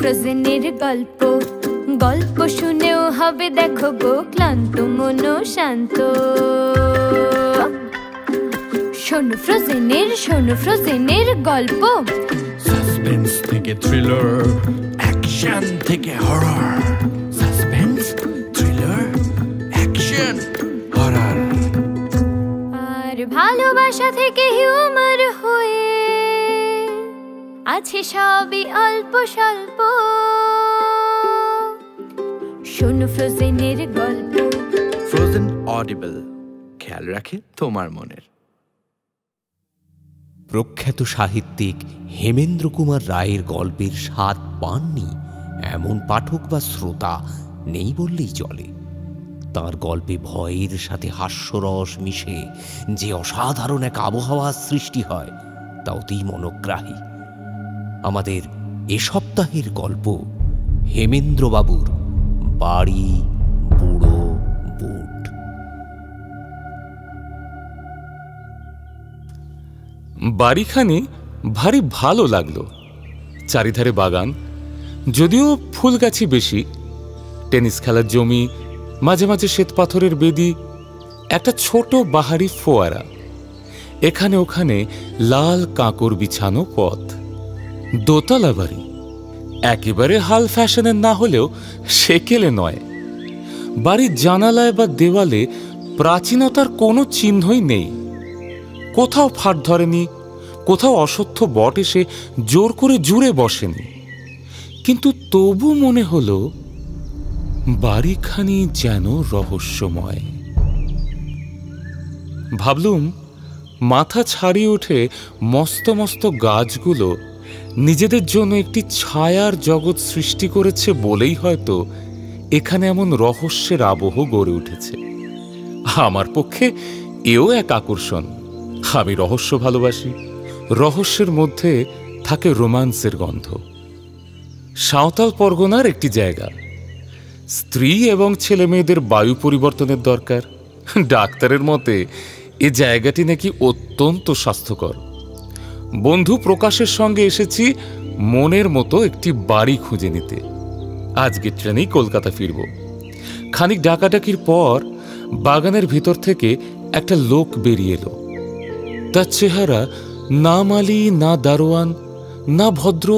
ফ্রোজেনের গল্প, গল্প শুনেও হবে দেখো গো ক্লান্ত মন শান্ত। শোনো ফ্রোজেনের গল্প, সাসপেন্স থেকে থ্রিলার, অ্যাকশন থেকে horror. Suspense, thriller, action, horror. আর ভালোবাসা থেকে হিউমার হয়ে আছে সবই অল্প স্বল্প। শোনো ফ্রোজেনের গল্প। ফ্রোজেন অডিবল, খেয়াল রাখে তোমার মনের। প্রখ্যাত সাহিত্যিক হেমেন্দ্র কুমার রায়ের গল্পের স্বাদ পাননি এমন পাঠক বা শ্রোতা নেই বললেই চলে। তাঁর গল্পে ভয়ের সাথে হাস্যরস মিশে যে অসাধারণ এক আবহাওয়ার সৃষ্টি হয় তা অতি মনোগ্রাহী। আমাদের এ সপ্তাহের গল্প হেমেন্দ্রবাবুর বাড়ি বুড়ো বুট। বাড়িখানি ভারী ভালো লাগলো। চারিধারে বাগান, যদিও ফুল গাছি বেশি, টেনিস খেলার জমি, মাঝে মাঝে শ্বেতপাথরের বেদি, একটা ছোট বাহারি ফোয়ারা, এখানে ওখানে লাল কাঁকর বিছানো পথ। দোতলা বাড়ি, একেবারে হাল ফ্যাশনের না হলেও সেকেলে নয়। বাড়ির জানালায় বা দেওয়ালে প্রাচীনতার কোনো চিহ্নই নেই। কোথাও ফাট ধরেনি, কোথাও অশ্বত্থ বট এসে জোর করে জুড়ে বসেনি। কিন্তু তবু মনে হলো বাড়িখানি যেন রহস্যময়। ভাবলুম মাথা ছাড়িয়ে উঠে মস্ত মস্ত গাছগুলো নিজেদের জন্য একটি ছায়ার জগৎ সৃষ্টি করেছে বলেই হয়তো এখানে এমন রহস্যের আবহ গড়ে উঠেছে। আমার পক্ষে এও এক আকর্ষণ। আমি রহস্য ভালোবাসি। রহস্যের মধ্যে থাকে রোমান্সের গন্ধ। সাঁওতাল পরগনার একটি জায়গা, স্ত্রী এবং ছেলে মেয়েদের বায়ু পরিবর্তনের দরকার। ডাক্তারের মতে এ জায়গাটি নাকি অত্যন্ত স্বাস্থ্যকর। বন্ধু প্রকাশের সঙ্গে এসেছি মনের মতো একটি বাড়ি খুঁজে নিতে। আজকে ট্রেনেই কলকাতা ফিরব। খানিক ডাকাডাকির পর বাগানের ভিতর থেকে একটা লোক বেরিয়ে এলো। তার চেহারা না মালি, না দারোয়ান, না ভদ্র,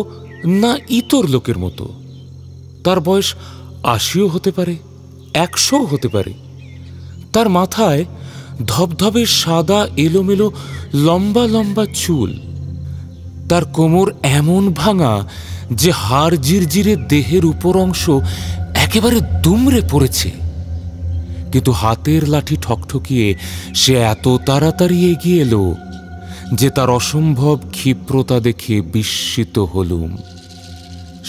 না ইতর লোকের মতো। তার বয়স ৮০ও হতে পারে, ১০০ও হতে পারে। তার মাথায় ধবধবে সাদা এলোমেলো লম্বা লম্বা চুল। তার কোমর এমন ভাঙা যে হাড় জিরজিরে দেহের উপর অংশ একেবারে দুমড়ে পড়েছে। কিন্তু হাতের লাঠি ঠকঠকিয়ে সে এত তাড়াতাড়ি এগিয়ে এলো যে তার অসম্ভব ক্ষিপ্রতা দেখে বিস্মিত হলুম।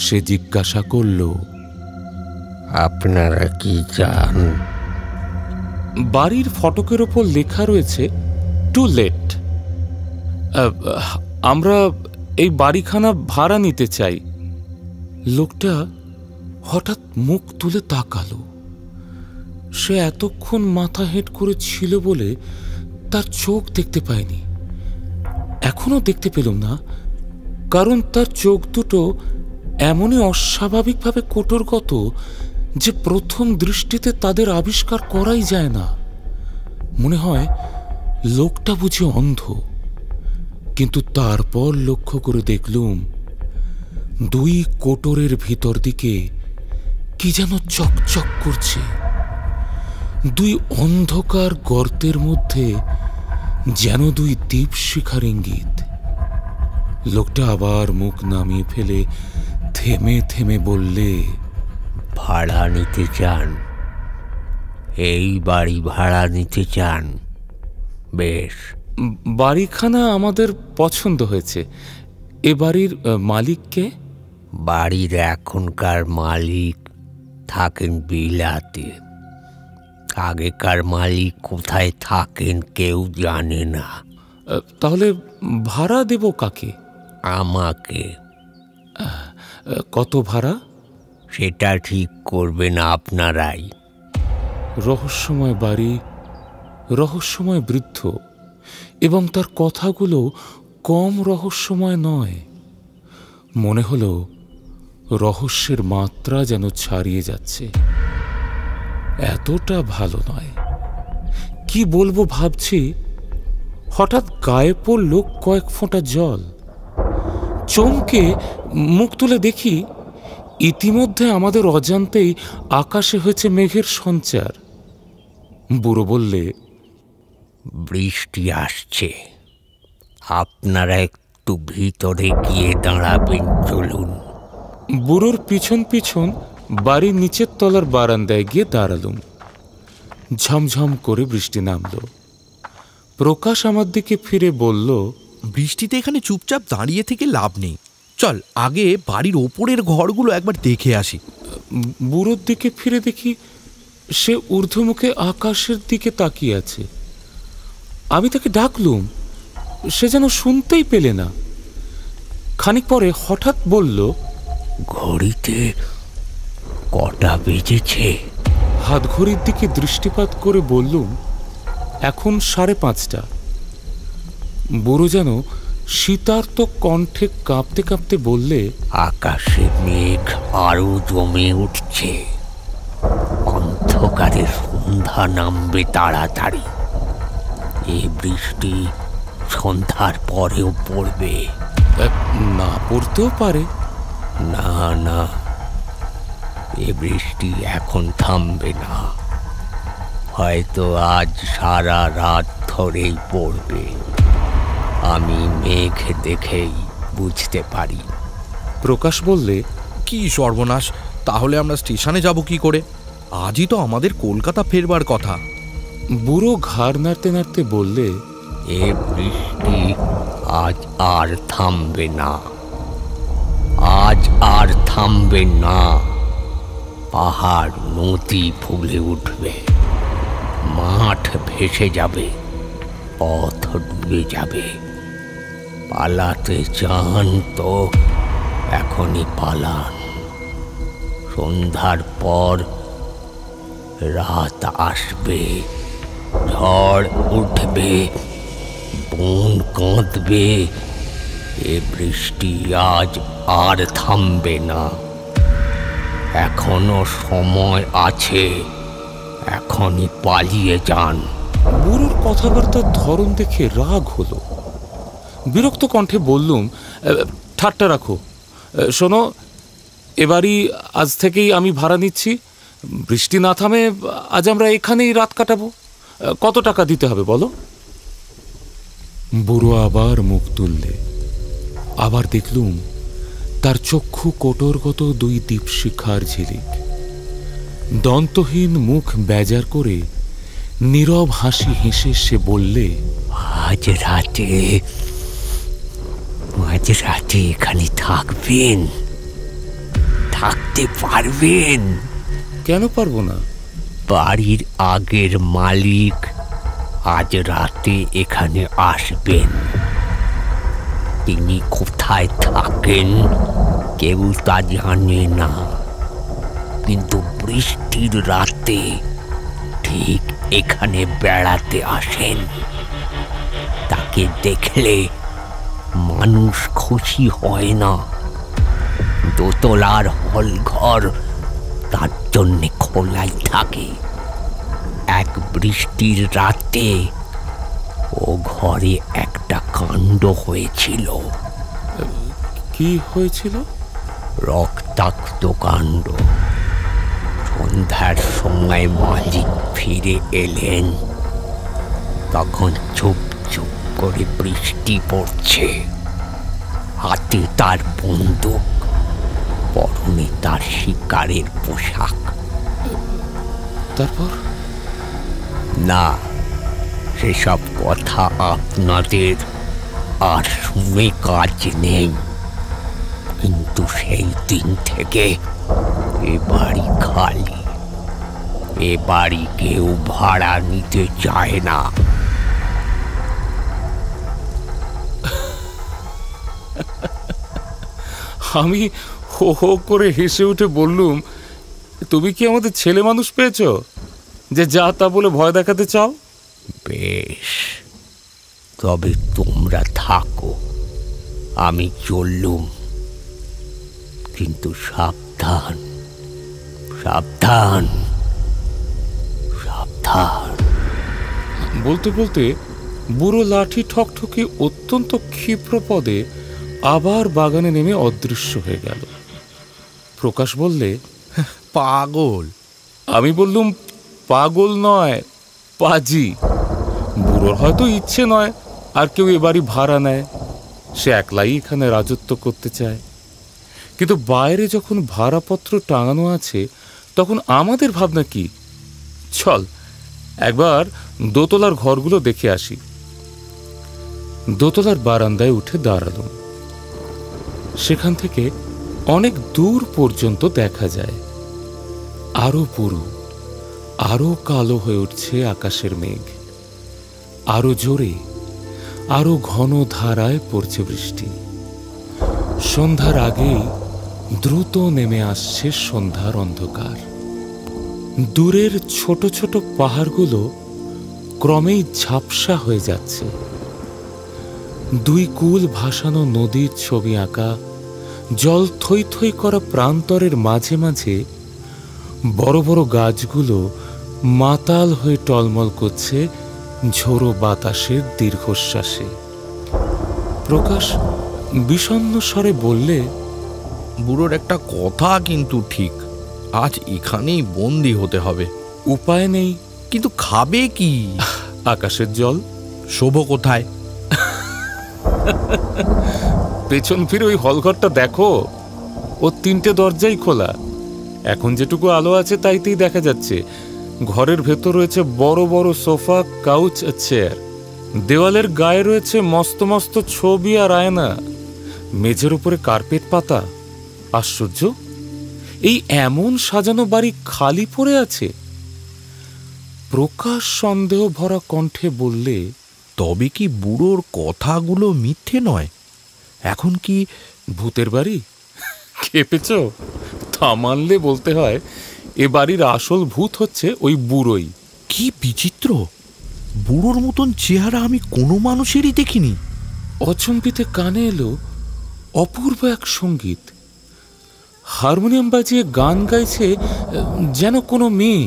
সে জিজ্ঞাসা করল, আপনারা কি চান? বাড়ির ফটকের ওপর লেখা রয়েছে টু লেট। আমরা এই বাড়িখানা ভাড়া নিতে চাই। লোকটা হঠাৎ মুখ তুলে তাকালো। সে এতক্ষণ মাথা হেঁট করে ছিল বলে তার চোখ দেখতে পায়নি। এখনো দেখতে পেলাম না, কারণ তার চোখ দুটো এমনই অস্বাভাবিকভাবে কোটরগত যে প্রথম দৃষ্টিতে তাদের আবিষ্কার করাই যায় না। মনে হয় লোকটা বুঝি অন্ধ। কিন্তু তারপর লক্ষ্য করে দেখলুম দুই কোটরের ভিতর দিকে কি যেন চকচক করছে। দুই অন্ধকার গর্তের মধ্যে যেন দুই দীপশিখার ইঙ্গিত। লোকটা আবার মুখ নামিয়ে ফেলে থেমে থেমে বললে, ভাড়া নিতে চান? এই বাড়ি ভাড়া নিতে চান? বেশ, বাড়িখানা আমাদের পছন্দ হয়েছে। এ বাড়ির মালিককে? বাড়ির এখনকার মালিক থাকেন বিলাতে। আগেকার মালিক কোথায় থাকেন কেউ জানে না। তাহলে ভাড়া দেব কাকে? আমাকে। কত ভাড়া? সেটা ঠিক করবেন আপনারাই। রহস্যময় বাড়ি, রহস্যময় বৃদ্ধ, এবং তার কথাগুলো কম রহস্যময় নয়। মনে হলো রহস্যের মাত্রা যেন ছাড়িয়ে যাচ্ছে। এতটা ভালো নয়। কি বলবো ভাবছি, হঠাৎ গায়ে পড়ল কয়েক ফোঁটা জল। চমকে মুখ তুলে দেখি ইতিমধ্যে আমাদের অজান্তেই আকাশে হয়েছে মেঘের সঞ্চার। বুড়ো বললে, বৃষ্টি আসছে, আপনারা একটু ভিতরে গিয়ে দাঁড়াবেন, চলুন। বুড়োর পিছন পিছন বাড়ির নিচের তলার বারান্দায় গিয়ে দাঁড়ালুম। ঝমঝম করে বৃষ্টি নামল। প্রকাশ আমার দিকে ফিরে বলল, বৃষ্টিতে এখানে চুপচাপ দাঁড়িয়ে থেকে লাভ নেই, চল আগে বাড়ির ওপরের ঘরগুলো একবার দেখে আসি। বুড়োর দিকে ফিরে দেখি সে ঊর্ধ্বমুখে আকাশের দিকে তাকিয়ে আছে। আমি তাকে ডাকলুম, সে যেন শুনতেই পেলে না। খানিক পরে হঠাৎ বলল, ঘড়িতে কটা বেজেছে? হাত ঘড়ির দিকে দৃষ্টিপাত করে বললুম, এখন 5:30। বুড়ো যেন শীতার্ত কণ্ঠে কাঁপতে কাঁপতে বললে, আকাশে মেঘ আরো জমে উঠছে, অন্ধকারে সন্ধ্যা নামবে তাড়াতাড়ি। এই বৃষ্টি সন্ধ্যার পরেও পড়বে। না পড়তেও পারে। না না, এ বৃষ্টি এখন থামবে না, হয়তো আজ সারা রাত ধরেই পড়বে। আমি মেঘ দেখেই বুঝতে পারি। প্রকাশ বললে, কি সর্বনাশ, তাহলে আমরা স্টেশনে যাব কি করে? আজই তো আমাদের কলকাতা ফেরবার কথা। বুড়ো ঘাড় নাড়তে নাড়তে বললে, এ বৃষ্টি আজ আর থামবে না, আজ আর থামবে না। পাহাড় নদী ফুলে উঠবে, মাঠ ভেসে যাবে, পথ ডুবে যাবে। পালাতে চান তো এখনই পালান। সন্ধ্যার পর রাত আসবে, ঝড় উঠবে, বন কাঁদবে। এ বৃষ্টি আজ আর থামবে না, এখনো সময় আছে, এখনই পালিয়ে যান। বুড়োর কথাবার্তার ধরন দেখে রাগ হলো। বিরক্ত কণ্ঠে বললুম, ঠাট্টা রাখো, শোনো, এবারই আজ থেকেই আমি ভাড়া নিচ্ছি। বৃষ্টি না থামে আজ আমরা এখানেই রাত কাটাবো। কত টাকা দিতে হবে বলো? বুড়ো আবার মুখ তুললে। আবার দেখলুম তার চক্ষু কোটরগত 2 দীপশিখার ঝিলিক। দন্তহীন মুখ বেজার করে নীরব হাসি হেসে সে বললে, আজ রাতে এখানে থাকবেন? থাকতে পারবেন? কেন পারবো না? বাড়ির আগের মালিক আজ রাতে এখানে আসবেন। তিনি কোথায় থাকেন কেউ তা জানে না, কিন্তু বৃষ্টির রাতে ঠিক এখানে বেড়াতে আসেন। তাকে দেখলে মানুষ খুশি হয় না। দোতলার হল ঘর তার জন্যে খোলাই থাকে। এক বৃষ্টির রাতে ও ঘরে একটা কাণ্ড হয়েছিল। কি হয়েছিল? রক্তাক্ত কাণ্ড। সন্ধ্যার সময় মালিক ফিরে এলেন, তখন চুপ চুপ করে বৃষ্টি পড়ছে। হাতে তার বন্দুক, পরনে তার শিকারের পোশাক। তারপর? না, সেসব কথা আপনাদের আর শুনে কাজ নেই। কিন্তু সেই দিন থেকে এ বাড়ি খালি। এ বাড়ি কেউ ভাড়া নিতে চায় না। আমি হো হো করে হেসে উঠে বললুম, তুমি কি আমাদের ছেলে মানুষ পেয়েছ যে যা তা বলে ভয় দেখাতে চাও? বেশ, তবে তোমরা থাকো, আমি চললুম। কিন্তু সাবধান, সাবধান, সাবধান। বলতে বলতে বুড়ো লাঠি ঠকঠকি অত্যন্ত ক্ষিপ্র পদে আবার বাগানে নেমে অদৃশ্য হয়ে গেল। প্রকাশ বললে, পাগল। আমি বললুম, পাগল নয়, পাজি। বুড়োর হয়তো ইচ্ছে নয় আর কেউ এ বাড়ি ভাড়া নেয়, সে একলাই এখানে রাজত্ব করতে চায়। কিন্তু বাইরে যখন ভাড়াপত্র টাঙানো আছে তখন আমাদের ভাবনা কি? চল একবার দোতলার ঘরগুলো দেখে আসি। দোতলার বারান্দায় উঠে দাঁড়ালাম। সেখান থেকে অনেক দূর পর্যন্ত দেখা যায় আরো পুরো, আরো কালো হয়ে উঠছে আকাশের মেঘ, আরো জোরে, আরো ঘন ধারায় পড়ছে বৃষ্টি। সন্ধ্যার আগেই দ্রুত নেমে আসছে সন্ধ্যার অন্ধকার। দূরের ছোট ছোট পাহাড়গুলো ক্রমেই ঝাপসা হয়ে যাচ্ছে। দুই কুল ভাসানো নদীর ছবি আঁকা জল থই থই করা প্রান্তরের মাঝে মাঝে বড় বড় গাছগুলো মাতাল হয়ে টলমল করছে ঝোড়ো বাতাসের দীর্ঘশ্বাসে। প্রকাশ বিষণ্ণ স্বরে বললে, বুড়োর একটা কথা কিন্তু ঠিক, আজ এখানেই বন্দি হতে হবে। উপায় নেই। কিন্তু খাবে কি? আকাশের জল। শোভ কোথায়? পেছন ফিরে ওই হলঘরটা দেখো, ওর 3টে দরজাই খোলা। এখন যেটুকু আলো আছে তাইতেই দেখা যাচ্ছে। ঘরের ভেতর রয়েছে বড় বড় সোফা, কাউচ আর চেয়ার। দেওয়ালের গায়ে রয়েছে মস্ত মস্ত ছবি আর আয়না। মেঝের উপরে কার্পেট পাতা। আশ্চর্য, এই এমন সাজানো বাড়ি খালি পড়ে আছে। প্রকাশ সন্দেহ ভরা কণ্ঠে বললে, তবে কি বুড়োর কথাগুলো মিথ্যে নয়? এখন কি ভূতের বাড়ি? খেপেছ? তা মানলে বলতে হয় এ বাড়ির আসল ভূত হচ্ছে ওই বুড়োই। কি বিচিত্র! বুড়োর মতন চেহারা আমি কোনো মানুষেরই দেখিনি। অচম্পিতে কানে এলো অপূর্ব এক সঙ্গীত। হারমোনিয়াম বাজিয়ে গান গাইছে যেন কোনো মেয়ে।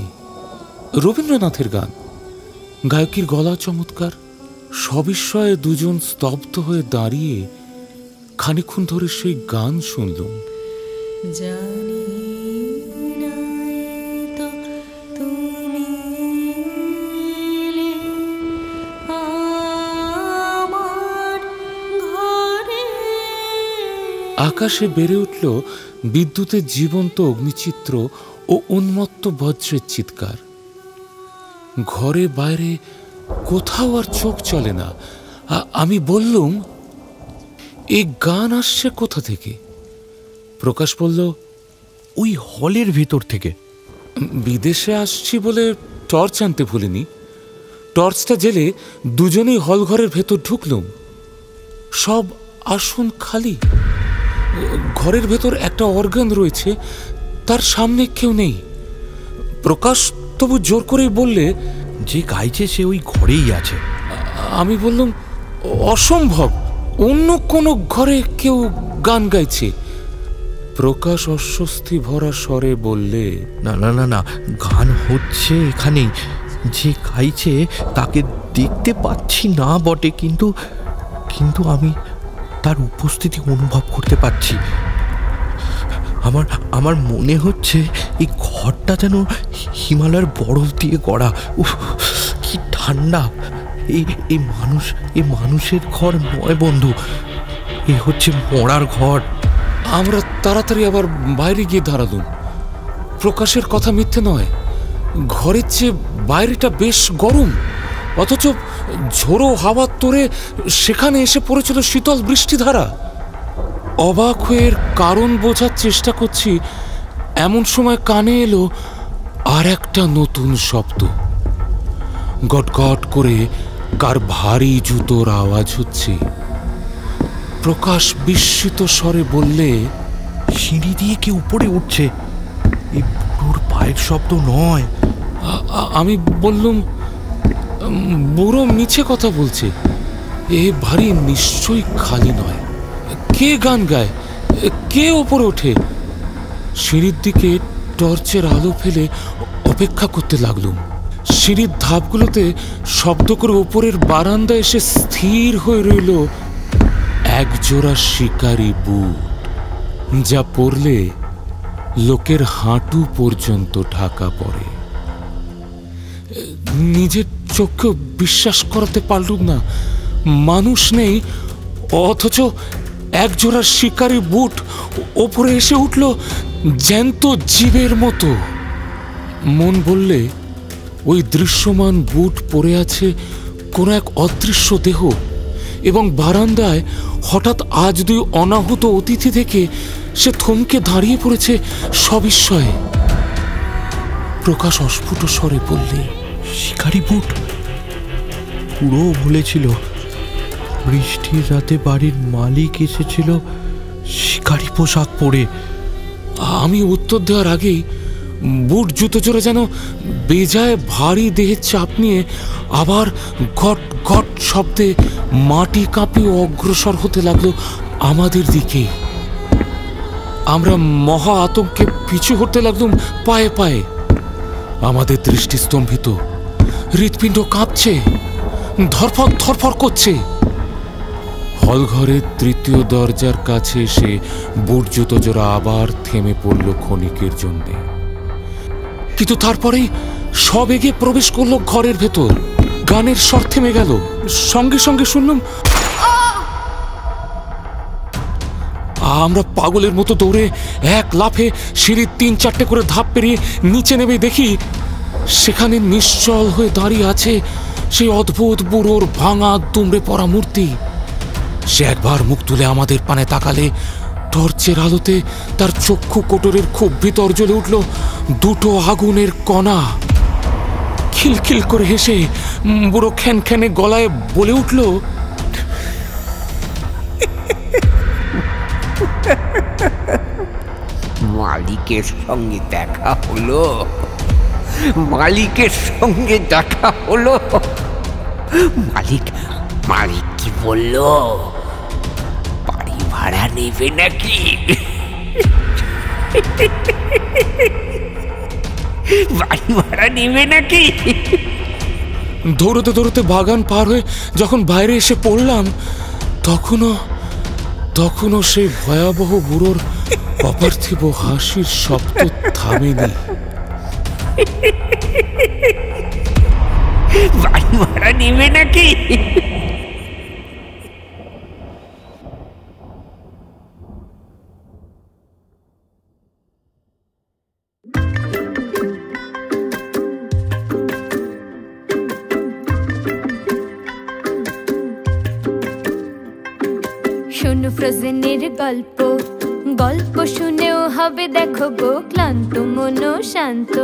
রবীন্দ্রনাথের গান। গায়কের গলা চমৎকার। সবিস্ময়ে দুজন স্তব্ধ হয়ে দাঁড়িয়ে খানিকক্ষণ ধরে সেই গান শুনলুম। জানি না তো তুমি আমার ঘরে। আকাশে বেড়ে উঠল বিদ্যুতের জীবন্ত অগ্নিচিত্র ও উন্মত্ত বজ্রের চিৎকার। ঘরে বাইরে কোথাও আর চোখ চলে না। আমি বললুম, এই গান আসছে কোথা থেকে? প্রকাশ বলল, ওই হলের ভেতর থেকে। বিদেশে আসছি বলে টর্চ আনতে ভুলিনি। টর্চটা জেলে দুজনেই হলঘরের ভেতর ঢুকলুম। সব আসন খালি। ঘরের ভেতর একটা অর্গান রয়েছে, তার সামনে কেউ নেই। প্রকাশ তবু জোর করেই বললে, যে গাইছে সে ওই ঘরেই আছে। আমি বললাম, অসম্ভব, অন্য কোনো ঘরে কেউ গান গাইছে। প্রকাশ অস্বস্তি ভরা স্বরে বললে, না না না না, গান হচ্ছে এখানেই। যে গাইছে তাকে দেখতে পাচ্ছি না বটে, কিন্তু কিন্তু আমি তার উপস্থিতি অনুভব করতে পারছি। আমার মনে হচ্ছে এই ঘরটা যেন হিমালয়ের বরফ দিয়ে গড়া। উফ, কি ঠান্ডা! এই মানুষের ঘর নয় বন্ধু, এ হচ্ছে মরার ঘর। আমরা তাড়াতাড়ি আবার বাইরে গিয়ে দাঁড়ালুম। প্রকাশের কথা মিথ্যে নয়, ঘরের চেয়ে বাইরেটা বেশ গরম, অথচ ঝোড়ো হাওয়ার তোড়ে সেখানে এসে পড়েছিল শীতল বৃষ্টিধারা। অবাক হয়ে কারণ বোঝার চেষ্টা করছি, এমন সময় কানে এলো আর একটা নতুন শব্দ। গটগট করে কার ভারী জুতোর আওয়াজ হচ্ছে। প্রকাশ বিস্মিত স্বরে বললে, সিঁড়ি দিয়ে কে উপরে উঠছে, এই বুড়োর পায়ের শব্দ নয়। আমি বললুম, বুড়ো মিছে কথা বলছে, এ বাড়ি নিশ্চয়ই খালি নয়। কে গান গায়, কে ওপরে ওঠে? সিঁড়ির দিকে টর্চের আলো ফেলে অপেক্ষা করতে লাগলুম। সিঁড়ির ধাপগুলোতে শব্দ করে ওপরের বারান্দায় এসে স্থির হয়ে রইল একজোড়া শিকারি বুট, যা পরলে লোকের হাঁটু পর্যন্ত ঢাকা পড়ে। নিজের চোখে বিশ্বাস করাতে পারলুম না, মানুষ নেই, অথচ একজোড়া শিকারি বুট ওপরে এসে উঠল জ্যান্ত জীবের মতো। মন বললে ওই দৃশ্যমান বুট পরে আছে কোনো এক অদৃশ্য দেহ, এবং বারান্দায় হঠাৎ আজ দুই অনাহুত অতিথি দেখে সে থমকে দাঁড়িয়ে পড়েছে সবিস্ময়ে। প্রকাশ অস্ফুট স্বরে বললে, শিকারি বুট? পুরো ভুলেছিল, বৃষ্টির রাতে বাড়ির মালিক এসেছিল শিকারি পোশাক পরে। আমি উত্তর দেওয়ার আগেই বুট জুতো জোরে যেন বেজায় ভারী দেহের চাপ নিয়ে আবার ঘট ঘট শব্দে মাটি কাঁপিয়ে অগ্রসর হতে লাগলো আমাদের দিকে। আমরা মহা আতঙ্কে পিছু হতে লাগলাম পায়ে পায়ে। আমাদের দৃষ্টি স্তম্ভিত, হৃৎপিণ্ড কাঁপছে, ধরফর ধরফর করছে। হলঘরের তৃতীয় দরজার কাছে এসে বুট জুতো জোড়া আবার থেমে পড়ল ক্ষণিকের জন্যে, কিন্তু তারপরেই সব এগিয়ে প্রবেশ করলো ঘরের ভেতর। গানের স্বর থেমে গেল, সঙ্গে সঙ্গে শুনলাম। আমরা পাগলের মতো দৌড়ে এক লাফে সিঁড়ির 3-4টে করে ধাপ পেরিয়ে নিচে নেমে দেখি সেখানে নিশ্চল হয়ে দাঁড়িয়ে আছে সেই অদ্ভুত বুড়োর ভাঙা দুমড়ে পড়া মূর্তি। সে একবার মুখ তুলে আমাদের পানে তাকালে টর্চের আলোতে তার চক্ষু কোটরের খুব ভিতর জ্বলে উঠল দুটো আগুনের কণা। খিলখিল করে হেসে বুড়ো খ্যানখ্যানে গলায় বলে উঠল, মালিকের সঙ্গে দেখা হলো, মালিকের সঙ্গে দেখা হলো। মালিক মালিক কি বললো? বাড়ি ভাড়া নেবে নাকি? বাড়ি ভাড়া নেবে নাকি? দৌড়তে দৌড়তে বাগান পার হয়ে যখন বাইরে এসে পড়লাম, তখনও সেই ভয়াবহ বুড়োর অপার্থিব হাসির শব্দ থামেনি। বাড়ি ভাড়া নেবে নাকি? শোনো ফ্রোজেনের গল্প, গল্প শুনেও হবে দেখো গো ক্লান্ত মন শান্ত।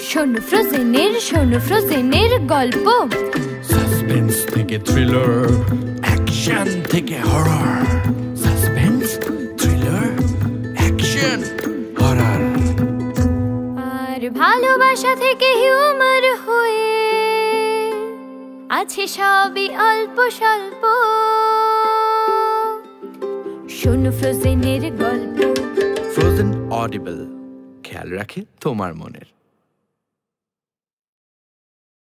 শোনো ফ্রোজেনের গল্প, সাসপেন্স থেকে থ্রিলার, অ্যাকশন থেকে horror. Suspense, thriller, action, horror. আর ভালোবাসা থেকে হিউমার হয়ে আছে সবই অল্প স্বল্প। শোনো ফ্রোজেনের গল্প। ফ্রোজেন অডিবল, খেয়াল রাখে তোমার মনের।